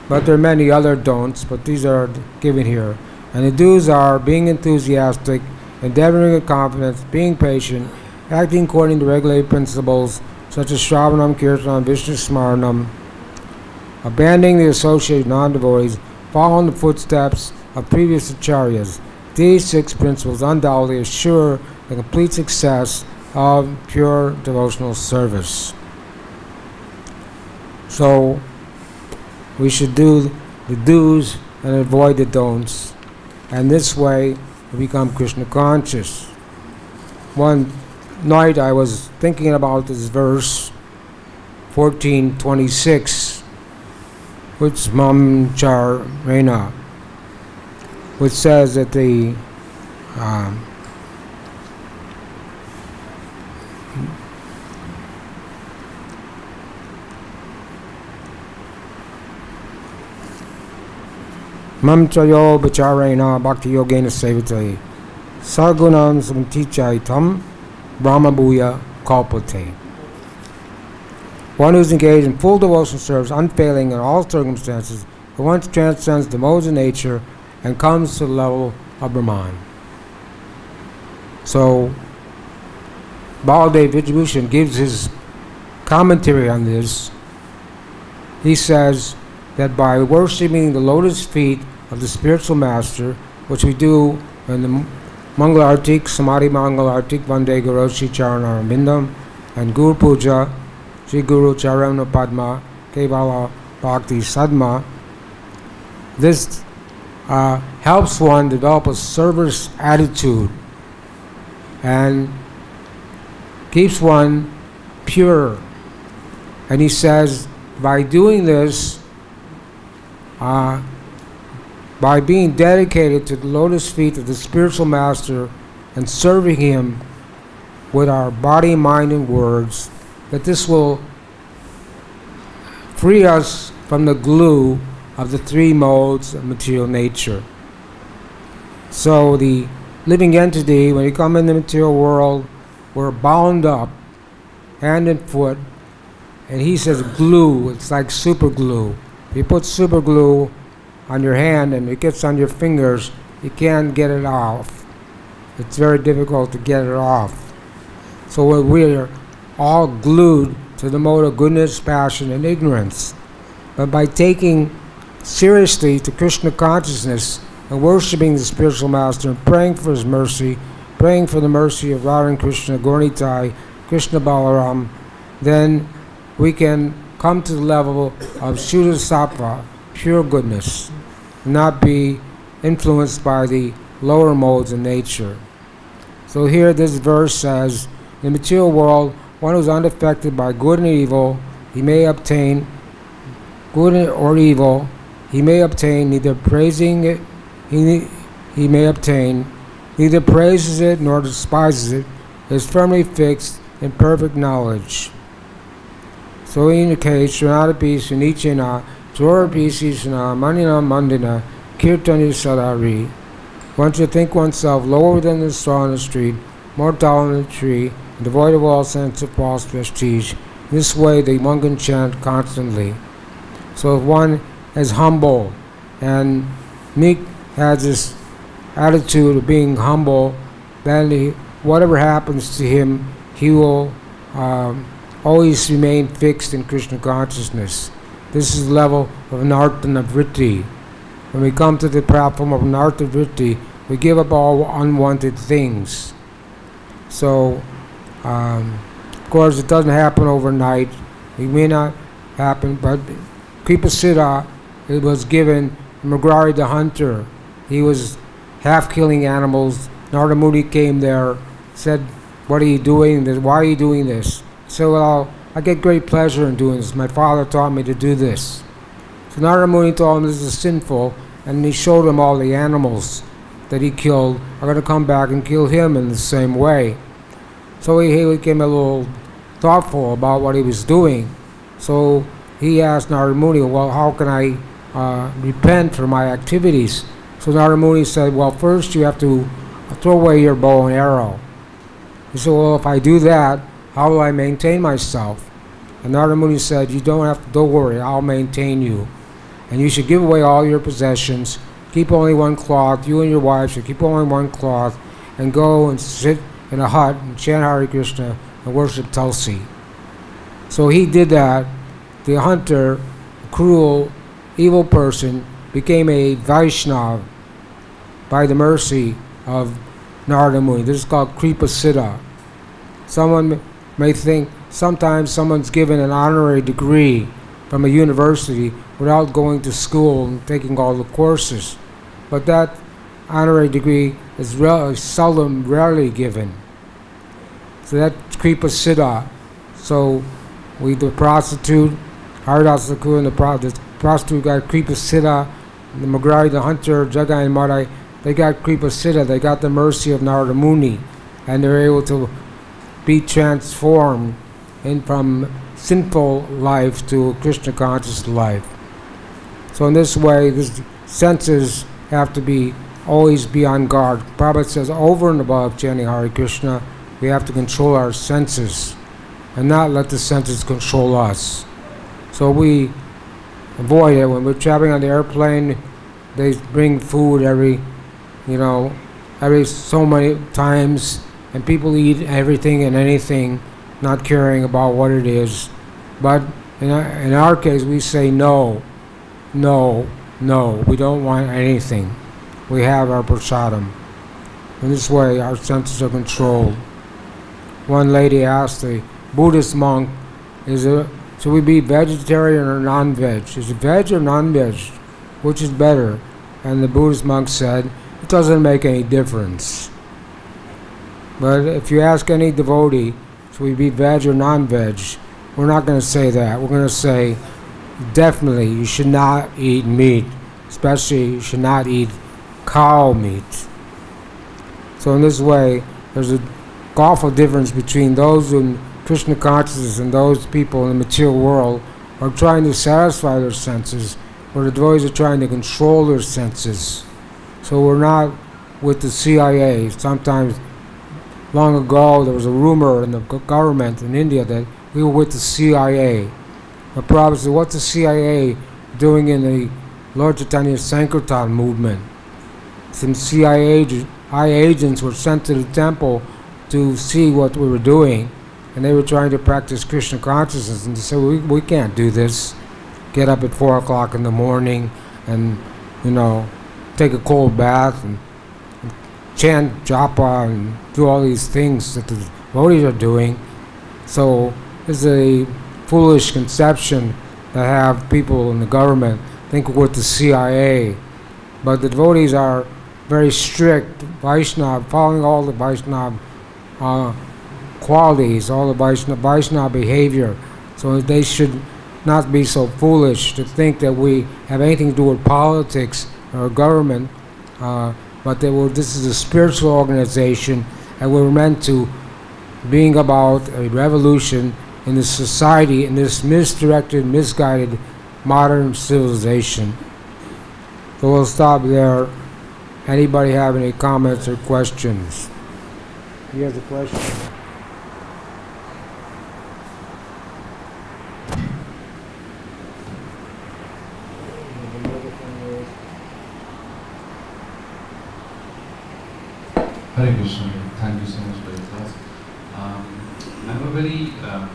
But there are many other don'ts, but these are given here. And the do's are being enthusiastic, endeavoring with confidence, being patient, acting according to regulated principles such as Shravanam, Kirtanam, Vishnu Smaranam, abandoning the associated non-devotees, following the footsteps of previous acharyas, These 6 principles undoubtedly assure the complete success of pure devotional service. So we should do the do's and avoid the don'ts, and this way we become Krishna conscious. One night I was thinking about this verse 14:26, which Mamcharena, which says that the Mamchayo Bacharena bhakti-yogena sevate sargunam samtichaitam brahmabhuya kalpate. One who is engaged in full devotional service, unfailing in all circumstances, who once transcends the modes of nature and comes to the level of Brahman. So, Baladev Vijayabhushan gives his commentary on this. He says that by worshipping the lotus feet of the spiritual master, which we do in the Mangalartik, Samadhi Mangalartik, Vande Guru Shri Charanarambindam, and Guru Puja, Shri Guru Charana Padma, Kevala Bhakti Sadma, this helps one develop a service attitude and keeps one pure. And he says, by doing this, by being dedicated to the lotus feet of the spiritual master and serving him with our body, mind, and words, that this will free us from the glue of the 3 modes of material nature. So the living entity, when we come in the material world, we're bound up hand and foot, and he says glue, it's like super glue. If you put super glue on your hand and it gets on your fingers, you can't get it off. It's very difficult to get it off. So we're all glued to the mode of goodness, passion, and ignorance. But by taking seriously to Krishna consciousness and worshipping the spiritual master and praying for his mercy, praying for the mercy of Radha and Krishna, Gauranitai, Krishna Balaram, then we can come to the level of Shuddha Sattva, pure goodness, and not be influenced by the lower modes of nature. So here this verse says, in the material world, one who is unaffected by good and evil, he may obtain good or evil, he may obtain neither praising it, he may obtain neither praises it nor despises it, is firmly fixed in perfect knowledge. So in the case, Shanadapi Sunichena, Jorapi Sishana, Manina Mandina, Kirtani Sadari, one should think oneself lower than the straw on the street, more tall than the tree, and devoid of all sense of false prestige. This way the monk can chant constantly. So if one is humble and meek, has this attitude of being humble, then whatever happens to him, he will always remain fixed in Krishna consciousness. This is the level of Nartana Vritti. When we come to the platform of Nartana Vritti, we give up all unwanted things. So, of course, it doesn't happen overnight. It may not happen, but Kripasiddha, it was given Mragari the hunter. He was half killing animals. Narada Muni came there, said, "What are you doing? Why are you doing this?" So, well, I get great pleasure in doing this. My father taught me to do this. So Narada Muni told him this is sinful, and he showed him all the animals that he killed are going to come back and kill him in the same way. So he became a little thoughtful about what he was doing. So he asked Narada Muni, well, how can I repent for my activities? So Narada Muni said, well, first you have to throw away your bow and arrow. He said, well, if I do that, how will I maintain myself? And Narada Muni said, don't worry, I'll maintain you. And you should give away all your possessions, keep only one cloth, you and your wife should keep only one cloth, and go and sit in a hut and chant Hare Krishna and worship Tulsi. So he did that. The hunter, a cruel, evil person, became a Vaishnava. by the mercy of Narada Muni. This is called Kripa Siddha. Someone may think sometimes someone's given an honorary degree from a university without going to school and taking all the courses. But that honorary degree is seldom, rarely given. So that's Kripa Siddha. So the prostitute, Haridas Thakur, and the prostitute got Kripa Siddha, the Magrari, the hunter, Jagai and Madai, they got Kripa Siddha, they got the mercy of Narada Muni, and they're able to be transformed from sinful life to Krishna conscious life. So in this way, the senses have to always be on guard. Prabhupada says over and above chanting Hare Krishna, we have to control our senses and not let the senses control us. So we avoid it. When we're traveling on the airplane, they bring food every so many times, and people eat everything and anything, not caring about what it is. But in our case, we say no, no, no, we don't want anything. We have our prasadam. In this way, our senses are controlled. One lady asked a Buddhist monk, should we be vegetarian or non-veg? Is it veg or non-veg? Which is better? And the Buddhist monk said, it doesn't make any difference. But if you ask any devotee, should we be veg or non-veg? We're not going to say that. We're going to say, definitely you should not eat meat. Especially you should not eat cow meat. So in this way, there's an awful difference between those in Krishna consciousness and those people in the material world who are trying to satisfy their senses, where the devotees are trying to control their senses. So we're not with the CIA. Sometimes, long ago, there was a rumor in the government in India that we were with the CIA. The Prabhupada said, what's the CIA doing in the Lord Chaitanya Sankirtan movement? Some CIA agents were sent to the temple to see what we were doing, and they were trying to practice Krishna consciousness, and they said, we can't do this. Get up at 4 o'clock in the morning and, take a cold bath and chant japa and do all these things that the devotees are doing. So it's a foolish conception that have people in the government think we're with the CIA. But the devotees are very strict, Vaishnava, following all the Vaishnava qualities, all the Vaishnava behavior. So they should not be so foolish to think that we have anything to do with politics or government, but this is a spiritual organization, and we're meant to bring about a revolution in this society, in this misdirected, misguided modern civilization. So we'll stop there. Anybody have any comments or questions? He has a question. Hare Krishna, thank you so much for the class. I have a very a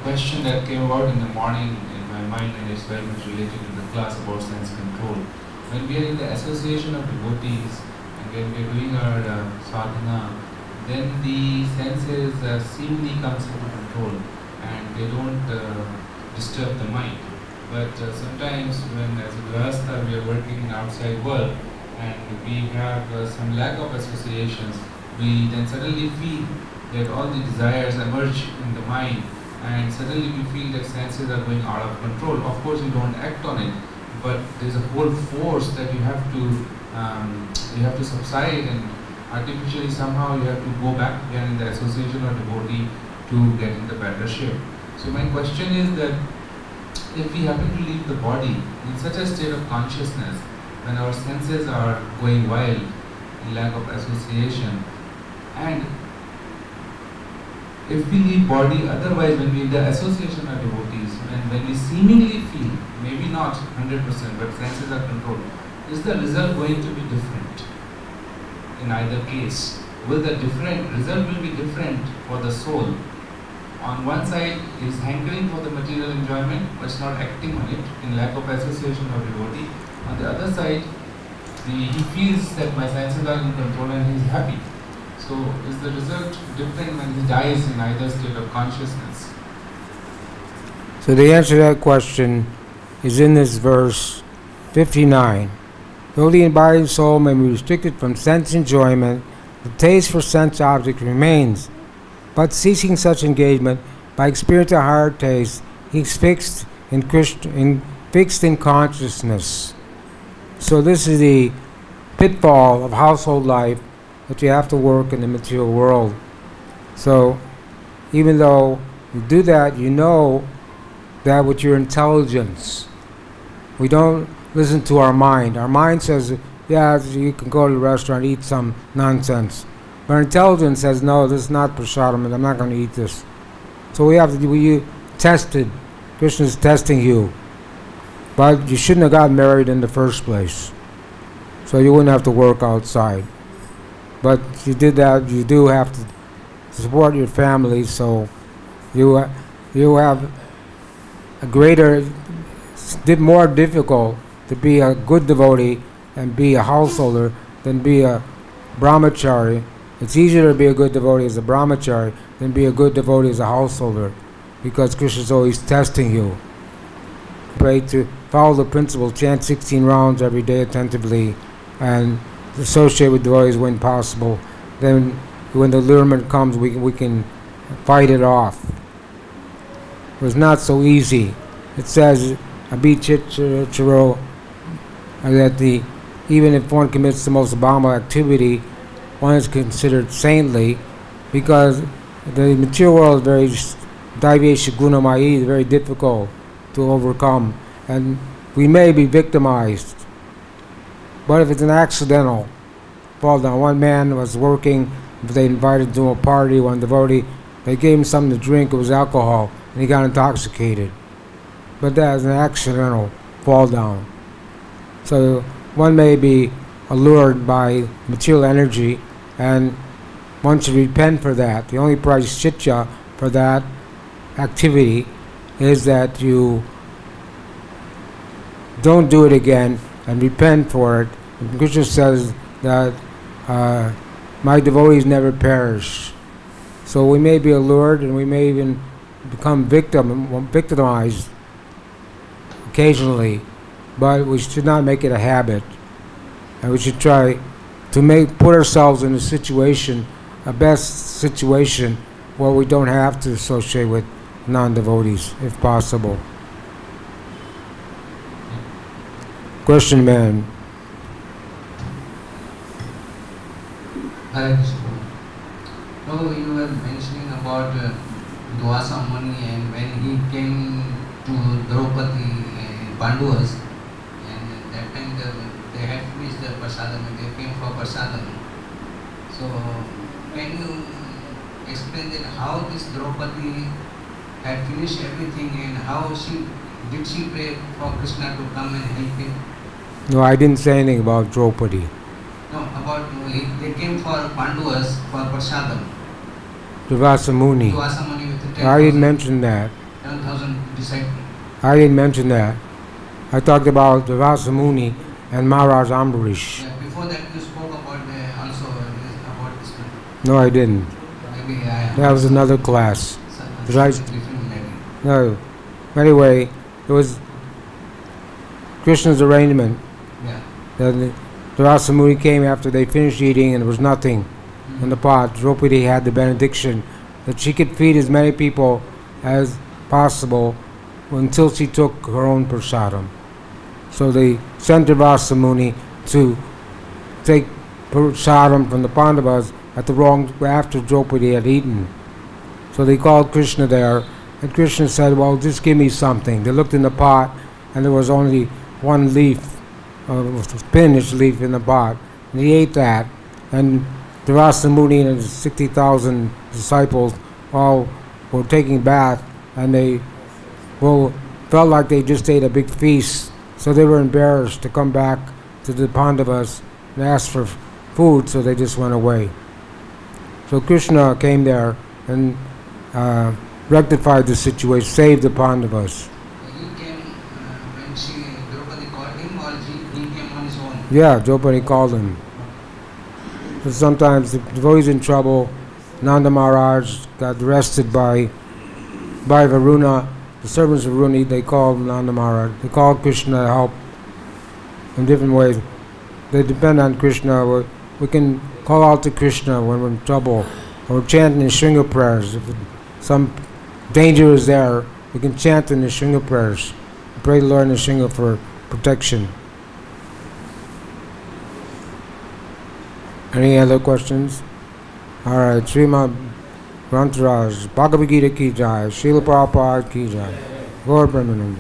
question that came about in the morning in my mind, and it's very much related to the class about sense control. When we are in the association of devotees and when we are doing our sadhana, then the senses seemingly comes into control and they don't disturb the mind. But sometimes when as a grahastha we are working in outside world, and we have some lack of associations, we then suddenly feel that all the desires emerge in the mind, and suddenly we feel that senses are going out of control. Of course, you don't act on it, but there's a whole force that you have to subside, and artificially somehow you have to go back again in the association of devotee to get in the better shape. So my question is that if we happen to leave the body in such a state of consciousness, when our senses are going wild, in lack of association, and if we leave body, otherwise when we in the association of devotees, when we seemingly feel, maybe not 100%, but senses are controlled, is the result going to be different in either case? Will the result will be different for the soul? On one side is hankering for the material enjoyment, but it's not acting on it in lack of association of devotee. On the other side, he feels that my senses are in control and he's happy. So is the result different when he dies in either state of consciousness? So the answer to that question is in this verse 59. Though the embodied soul may be restricted from sense enjoyment, the taste for sense objects remains. But ceasing such engagement, by experiencing a higher taste, he is fixed in consciousness. So this is the pitfall of household life, that you have to work in the material world. So even though you do that, you know that with your intelligence. We don't listen to our mind. Our mind says, yeah, you can go to the restaurant, eat some nonsense. But our intelligence says, no, this is not prasadam, and I'm not going to eat this. So we have to be tested. Krishna is testing you. But you shouldn't have gotten married in the first place. So you wouldn't have to work outside. But you did that, you do have to support your family, so you have a greater, more difficult to be a good devotee and be a householder than be a brahmachari. It's easier to be a good devotee as a brahmachari than be a good devotee as a householder, because Krishna is always testing you. Pray to follow the principle, chant 16 rounds every day attentively, and associate with devotees when possible. Then when the allurement comes, we can fight it off. It was not so easy. It says, Abhichitcharo, that even if one commits the most abominable activity, one is considered saintly, because the material world is very daivesha gunamayi, very difficult to overcome, and we may be victimized. But if it's an accidental fall down, one man was working, they invited to a party, one devotee, they gave him something to drink, it was alcohol, and he got intoxicated. But that is an accidental fall down. So one may be allured by material energy, and one should repent for that. The only prashitya for that activity is that you don't do it again and repent for it. And Krishna says that my devotees never perish. So we may be allured and we may even become victimized occasionally, but we should not make it a habit. And we should try to put ourselves in a best situation where we don't have to associate with non-devotees, if possible. Question, man. Hare Krishna. So you were mentioning about Dwasa Muni, and when he came to Draupadi Pandavas, and that time they had finished their prasadam and they came for prasadam. So can you explain that how this Draupadi had finished everything and how did she pray for Krishna to come and help him? No, I didn't say anything about Draupadi. No, about they came for Pandavas for prasadam. Dvasa Muni. Dwasa Muni with the 10,000. I didn't mention that. 10,000 disciples. I didn't mention that. I talked about Dvasa Muni and Maharaj Ambarish. Yeah, before that you spoke about also about this one. No, I didn't. Maybe That was another class. Right. Different maybe. No. Anyway, it was Krishna's arrangement. Yeah. That Dvasa Muni came after they finished eating and there was nothing in the pot. Draupadi had the benediction that she could feed as many people as possible until she took her own prasadam. So they sent Dvasa Muni to take prasadam from the Pandavas after Draupadi had eaten. So they called Krishna there, and Krishna said, well, just give me something. They looked in the pot, and there was only one leaf, spinach leaf in the pot, and he ate that. And Dvasa Muni and his 60,000 disciples all were taking bath, and they felt like they just ate a big feast, so they were embarrassed to come back to the Pandavas and ask for food, so they just went away. So Krishna came there and rectified the situation, saved the Pandavas. He came when Draupadi called him, or he came on his own? Yeah, Jopani called him. But sometimes the devotee's in trouble. Nanda Maharaj got arrested by Varuna. The servants of Varuna, they called Nanda Maharaj. They called Krishna to help in different ways. They depend on Krishna. We can call out to Krishna when we're in trouble, or chant in the Shringa prayers. If some danger is there, we can chant in the Shringa prayers. Pray to Lord in the Shringa for protection. Any other questions? Alright, Srimad Grantaraj, Bhagavad-Gita ki jai, Srila Prabhupada ki jai, Gaur Brahmananda.